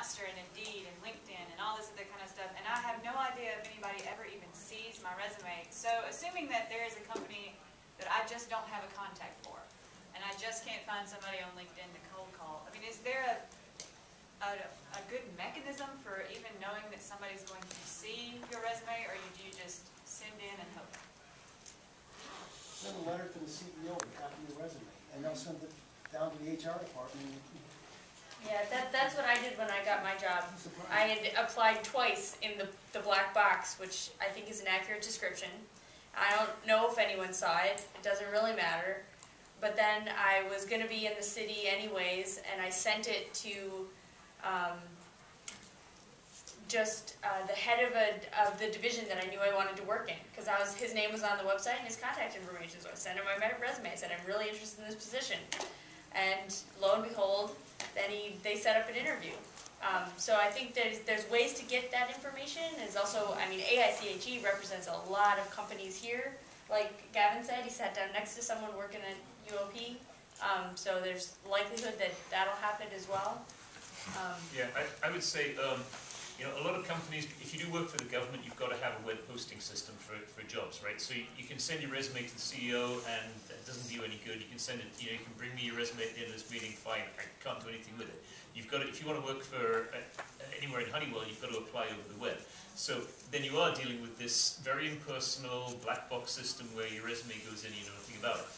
Monster and Indeed and LinkedIn and all this other kind of stuff, and I have no idea if anybody ever even sees my resume. So assuming that there is a company that I just don't have a contact for, and I just can't find somebody on LinkedIn to cold call, I mean, is there a good mechanism for even knowing that somebody's going to see your resume, or do you just send in and hope? Send a letter to the CEO with a copy of your resume, and they'll send it down to the HR department. Yeah, that's what I did when I got my job. I had applied twice in the black box, which I think is an accurate description. I don't know if anyone saw it. It doesn't really matter. But then I was going to be in the city anyways, and I sent it to the head of the division that I knew I wanted to work in, because his name was on the website and his contact information. So I sent him my resume. I said, I'm really interested in this position. And lo and behold, then they set up an interview. So I think there's ways to get that information. There's also, I mean, AICHE represents a lot of companies here. Like Gavin said, he sat down next to someone working at UOP. So there's likelihood that that'll happen as well. Yeah, I would say, you know, a lot of companies, if you do work for the government, you've got to have a web posting system for jobs, right? So you can send your resume to the CEO, and it doesn't do you any good. You can send it, you know, you can bring me your resume at the end of this meeting, fine, I can't do anything with it. You've got to, if you want to work for anywhere in Honeywell, you've got to apply over the web. So then you are dealing with this very impersonal black box system where your resume goes in and you know nothing about it.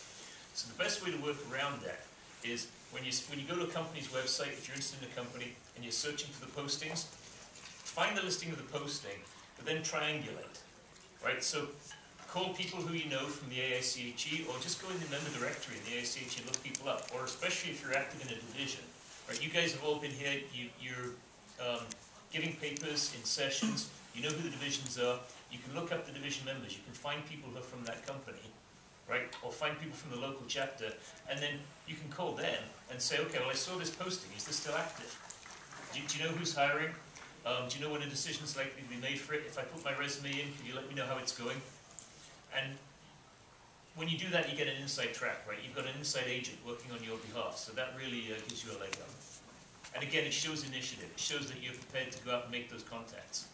So the best way to work around that is when you go to a company's website, if you're interested in a company and you're searching for the postings, find the listing of the posting, but then triangulate, right? So call people who you know from the AICHE, or just go in the member directory in the AICHE and look people up, or especially if you're active in a division, right? You guys have all been here, you're giving papers in sessions, you know who the divisions are, you can look up the division members, you can find people who are from that company, right? Or find people from the local chapter, and then you can call them and say, okay, well I saw this posting, is this still active? Do you know who's hiring? Do you know when a decision's likely to be made for it? If I put my resume in, can you let me know how it's going? And when you do that, you get an inside track, right? You've got an inside agent working on your behalf, so that really gives you a leg up. And again, it shows initiative. It shows that you're prepared to go out and make those contacts.